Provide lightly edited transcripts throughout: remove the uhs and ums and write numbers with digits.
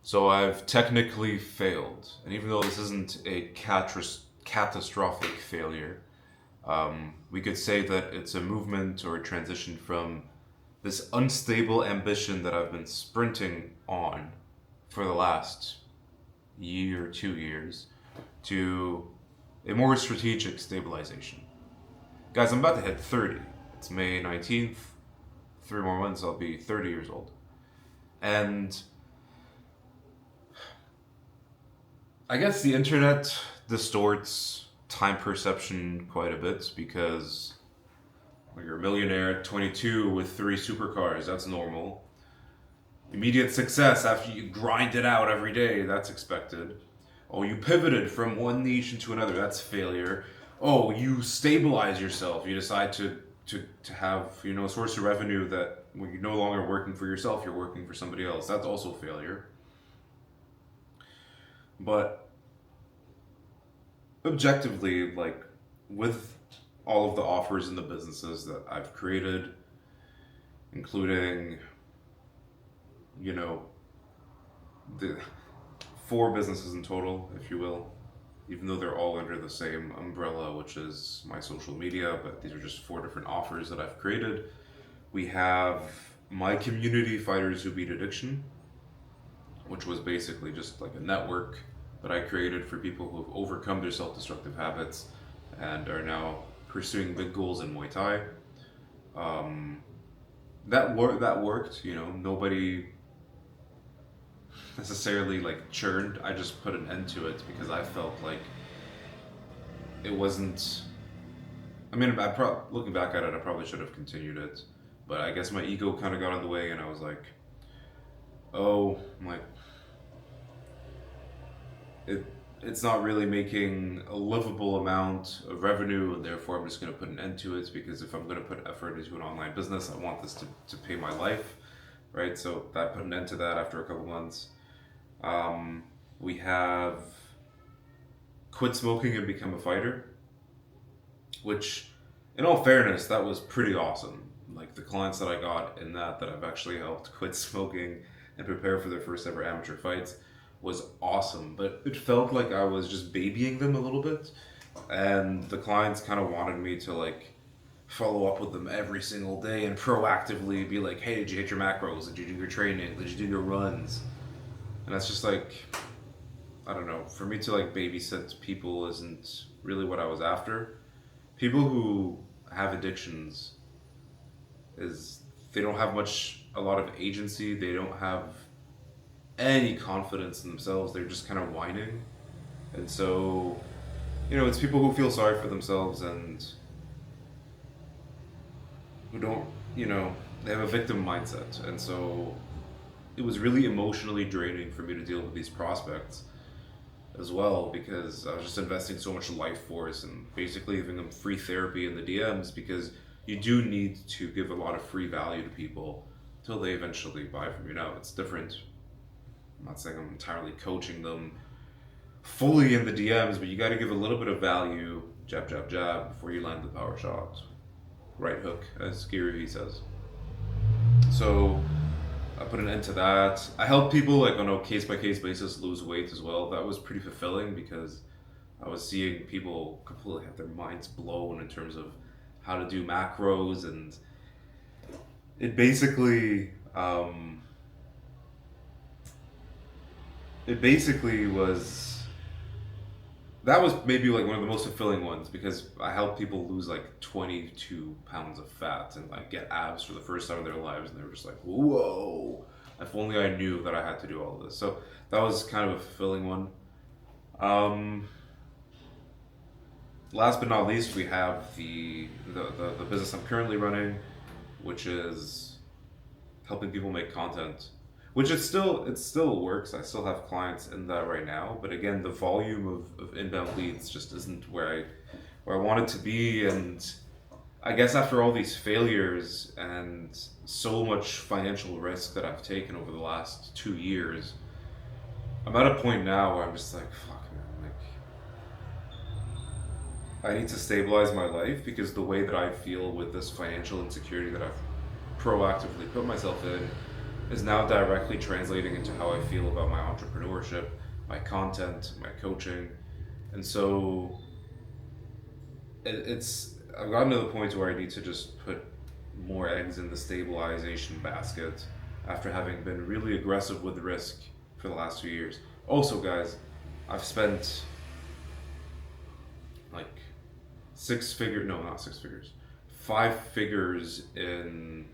So I've technically failed, and even though this isn't a catastrophic failure, we could say that it's a movement or a transition from this unstable ambition that I've been sprinting on for the last year, 2 years, to a more strategic stabilization. Guys, I'm about to hit 30. It's May 19th. 3 more months, I'll be 30 years old. And I guess the internet distorts time perception quite a bit because when you're a millionaire at 22 with three supercars, that's normal. Immediate success after you grind it out every day, that's expected. Oh, you pivoted from one niche into another, that's failure. Oh, you stabilize yourself. You decide to have, a source of revenue that when you're no longer working for yourself, you're working for somebody else. That's also failure. But objectively, like with all of the offers and the businesses that I've created, including, you know, the four businesses in total, if you will, even though they're all under the same umbrella, which is my social media, but these are just four different offers that I've created. We have my community, Fighters Who Beat Addiction, which was basically just like a network that I created for people who have overcome their self destructive habits and are now pursuing big goals in Muay Thai. Um, that worked, nobody necessarily like churned. I just put an end to it because I felt like it wasn't. I mean, looking back at it, I probably should have continued it, but I guess my ego kind of got in the way, and I was like, "Oh, my, it it's not really making a livable amount of revenue, and therefore I'm just going to put an end to it because if I'm going to put effort into an online business, I want this to pay my life, right?" So that put an end to that after a couple months. Um, we have quit smoking and become a fighter, which, in all fairness, that was pretty awesome. Like the clients that I got in that I've actually helped quit smoking and prepare for their first ever amateur fights was awesome. But it felt like I was just babying them a little bit, and the clients kind of wanted me to like follow up with them every single day and proactively be like, "Hey, did you hit your macros? Did you do your training? Did you do your runs?" And that's just like, I don't know, for me to like babysit people isn't really what I was after. People who have addictions is they don't have a lot of agency. They don't have any confidence in themselves. They're just kind of whining. And so, it's people who feel sorry for themselves and who don't, they have a victim mindset. And so it was really emotionally draining for me to deal with these prospects as well because I was just investing so much life force and basically giving them free therapy in the DMs because you do need to give a lot of free value to people until they eventually buy from you. Now, it's different. I'm not saying I'm entirely coaching them fully in the DMs, but you got to give a little bit of value, jab, jab, jab, before you land the power shot. Right hook, as Gary says. So I put an end to that. I helped people like on a case by case basis lose weight as well. That was pretty fulfilling because I was seeing people completely have their minds blown in terms of how to do macros, and it basically it basically was that was maybe like one of the most fulfilling ones because I helped people lose like 22 pounds of fat and like get abs for the first time in their lives, and they were just like, "Whoa! If only I knew that I had to do all of this." So that was kind of a fulfilling one. Um, Last but not least, we have the business I'm currently running, which is helping people make content, which it still works. I still have clients in that right now, but again, the volume of inbound leads just isn't where I want it to be. And I guess after all these failures and so much financial risk that I've taken over the last 2 years, I'm at a point now where I'm just like, fuck, man, like I need to stabilize my life because the way that I feel with this financial insecurity that I've proactively put myself in is now directly translating into how I feel about my entrepreneurship, my content, my coaching. And so it's I've gotten to the point where I need to just put more eggs in the stabilization basket after having been really aggressive with risk for the last 2 years. Also, guys, I've spent like no, not six figures, 5 figures in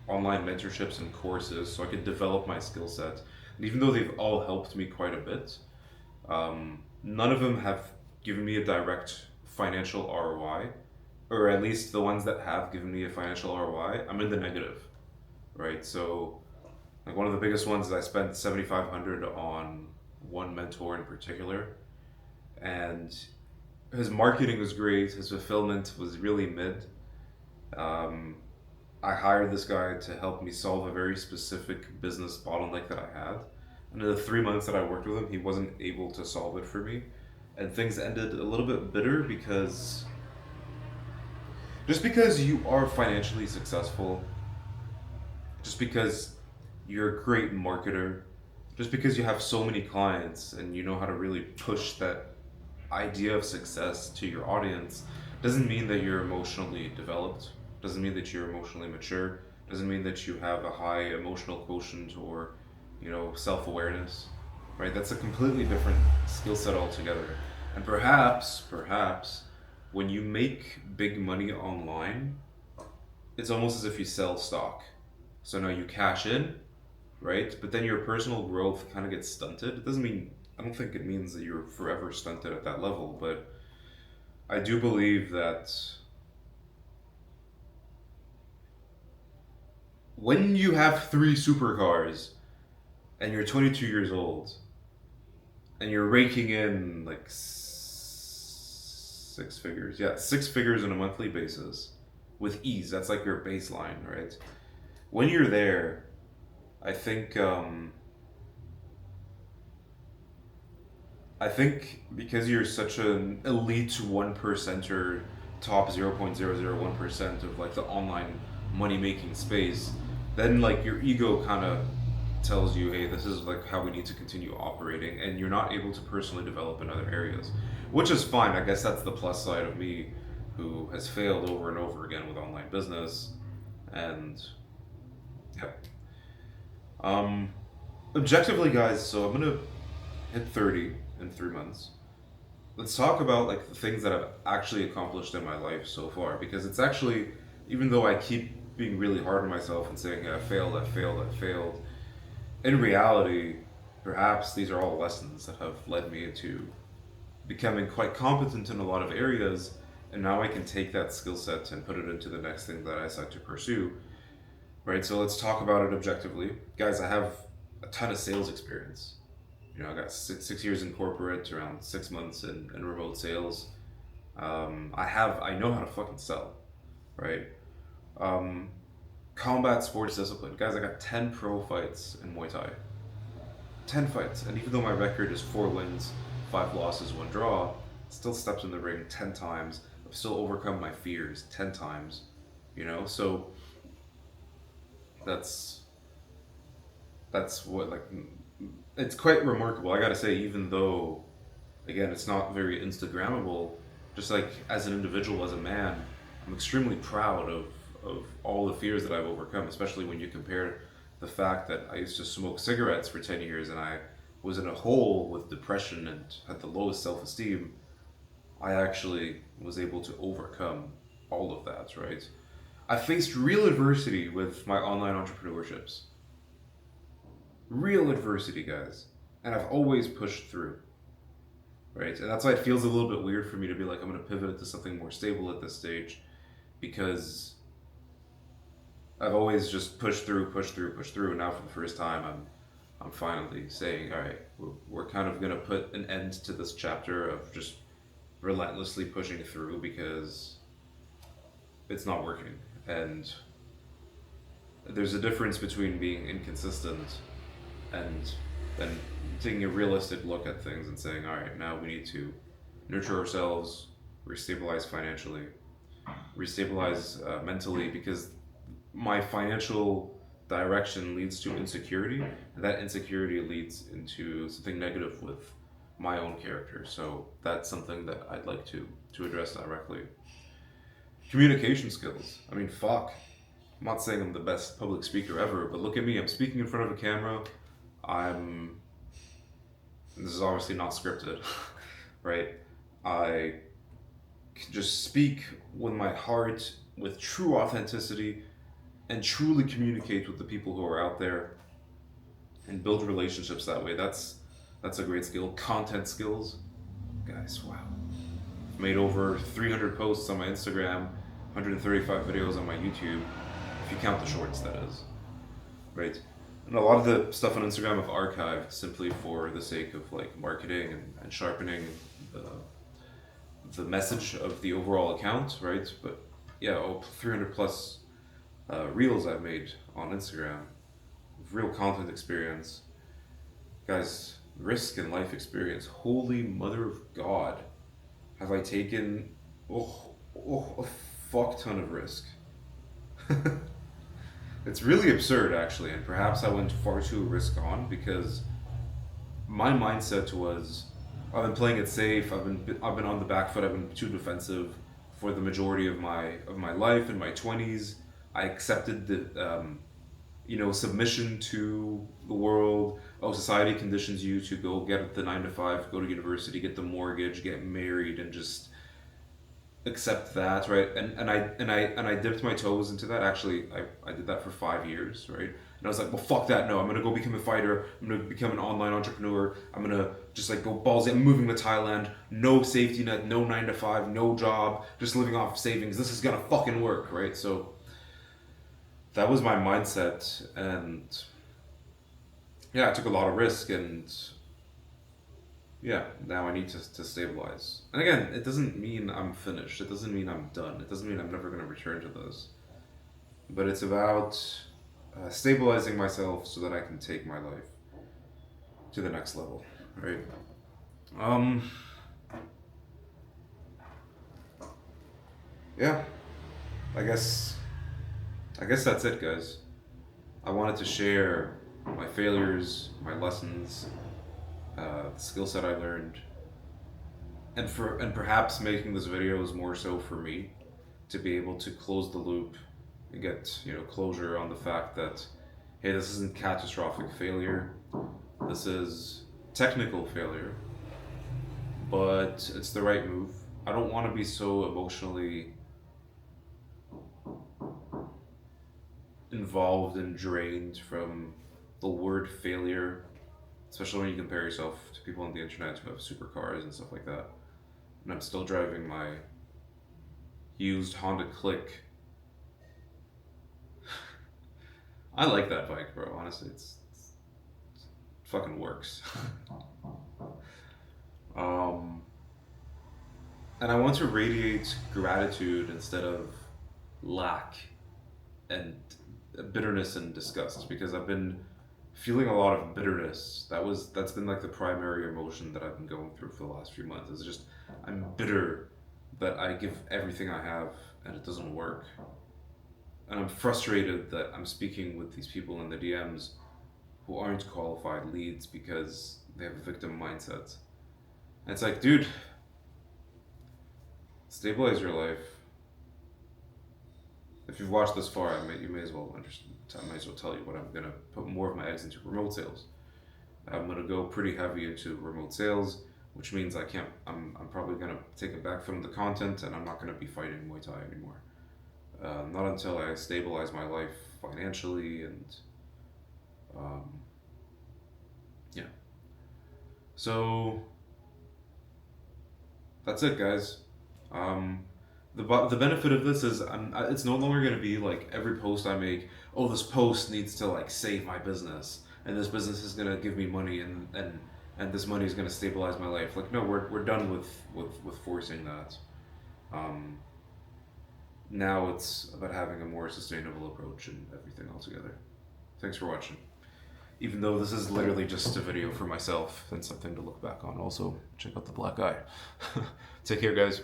online mentorships and courses so I could develop my skill set. And even though they've all helped me quite a bit, none of them have given me a direct financial ROI, or at least the ones that have given me a financial ROI, I'm in the negative, right? So, like one of the biggest ones is I spent 7,500 on one mentor in particular, and his marketing was great, his fulfillment was really mid. Um, I hired this guy to help me solve a very specific business bottleneck that I had. And in the 3 months that I worked with him, he wasn't able to solve it for me. And things ended a little bit bitter because just because you are financially successful, just because you're a great marketer, just because you have so many clients and you know how to really push that idea of success to your audience, doesn't mean that you're emotionally developed, doesn't mean that you're emotionally mature, doesn't mean that you have a high emotional quotient or, self-awareness, right? That's a completely different skill set altogether. And perhaps when you make big money online, it's almost as if you sell stock. So now you cash in, right? But then your personal growth kind of gets stunted. It doesn't mean, I don't think it means that you're forever stunted at that level, but I do believe that when you have 3 supercars and you're 22 years old and you're raking in like 6 figures, yeah, 6 figures on a monthly basis with ease, that's like your baseline, right? When you're there, I think because you're such an elite one percenter, top 0.001% of like the online money making space, then like your ego kind of tells you, hey, this is like how we need to continue operating, and you're not able to personally develop in other areas, which is fine. I guess that's the plus side of me, who has failed over and over again with online business, and yeah. Um, Objectively, guys, so I'm gonna hit 30 in 3 months. Let's talk about like the things that I've actually accomplished in my life so far, because it's actually, even though I keep being really hard on myself and saying, I failed, I failed, I failed, in reality, perhaps these are all lessons that have led me into becoming quite competent in a lot of areas, and now I can take that skill set and put it into the next thing that I decide to pursue. Right, so let's talk about it objectively. Guys, I have a ton of sales experience. I got 6 years in corporate, around 6 months in remote sales. I know how to fucking sell, right? Um, Combat sports discipline. Guys, I got 10 pro fights in Muay Thai. 10 fights. And even though my record is 4 wins, 5 losses, 1 draw, still stepped in the ring 10 times. I've still overcome my fears 10 times, So that's what, like, it's quite remarkable. I gotta say, even though, again, it's not very Instagrammable, just like as an individual, as a man, I'm extremely proud of all the fears that I've overcome, especially when you compare the fact that I used to smoke cigarettes for 10 years and I was in a hole with depression and had the lowest self esteem. I actually was able to overcome all of that, right? I faced real adversity with my online entrepreneurships. Real adversity, guys. And I've always pushed through, right? And that's why it feels a little bit weird for me to be like, I'm going to pivot to something more stable at this stage, because I've always just pushed through, pushed through, pushed through. And now for the first time, I'm finally saying, all right, we're kind of going to put an end to this chapter of just relentlessly pushing through because it's not working. And there's a difference between being inconsistent and then taking a realistic look at things and saying, all right, now we need to nurture ourselves, restabilize financially, restabilize mentally, because my financial direction leads to insecurity, and that insecurity leads into something negative with my own character. So that's something that I'd like to address directly. Communication skills. I mean, fuck. I'm not saying I'm the best public speaker ever, but look at me. I'm speaking in front of a camera. I'm. This is obviously not scripted, right? I can just speak with my heart, with true authenticity, and truly communicate with the people who are out there and build relationships that way. That's a great skill. Content skills. Guys, wow. I've made over 300 posts on my Instagram, 135 videos on my YouTube, if you count the shorts, that is. Right? And a lot of the stuff on Instagram I've archived simply for the sake of like marketing and sharpening the message of the overall account, right? But yeah, 300 plus reels I've made on Instagram, real content experience. Guys, risk and life experience. Holy mother of God, have I taken a fuck ton of risk. It's really absurd, actually, and perhaps I went far too risk on because my mindset was, I've been playing it safe. I've been on the back foot. I've been too defensive for the majority of my life in my 20s. I accepted the submission to the world. Oh, society conditions you to go get the 9 to 5, go to university, get the mortgage, get married, and just accept that, right? And I dipped my toes into that. Actually, I did that for 5 years, right? And I was like, well, fuck that. No, I'm gonna go become a fighter. I'm gonna become an online entrepreneur. I'm gonna just like go balls in. I'm moving to Thailand. No safety net, no 9 to 5, no job, just living off savings. This is gonna fucking work, right? So that was my mindset, and yeah, I took a lot of risk, and yeah, now I need to stabilize. And again, it doesn't mean I'm finished. It doesn't mean I'm done. It doesn't mean I'm never going to return to this. But it's about stabilizing myself so that I can take my life to the next level, right? Yeah, I guess that's it, guys. I wanted to share my failures, my lessons, the skill set I learned, and perhaps making this video is more so for me to be able to close the loop and get closure on the fact that, hey, this isn't catastrophic failure, this is technical failure, but it's the right move. I don't want to be so emotionally involved and drained from the word failure, especially when you compare yourself to people on the internet who have supercars and stuff like that. And I'm still driving my used Honda Click. I like that bike, bro. Honestly, it fucking works. And I want to radiate gratitude instead of lack and bitterness and disgust, because I've been feeling a lot of bitterness. That's been like the primary emotion that I've been going through for the last few months. It's just, I'm bitter that I give everything I have and it doesn't work. And I'm frustrated that I'm speaking with these people in the DMs who aren't qualified leads because they have a victim mindset. And it's like, dude, stabilize your life. If you've watched this far, you may as well understand. I might as well tell you what I'm gonna put more of my eggs into remote sales. I'm gonna go pretty heavy into remote sales, which means I'm probably gonna take it back from the content, and I'm not gonna be fighting Muay Thai anymore. Not until I stabilize my life financially and yeah. So that's it, guys. The benefit of this is it's no longer going to be like every post I make, oh, this post needs to like save my business, and this business is going to give me money, and this money is going to stabilize my life. Like, no, we're done with forcing that. Now it's about having a more sustainable approach and everything altogether. Thanks for watching. Even though this is literally just a video for myself and something to look back on. Also, check out the black eye. Take care, guys.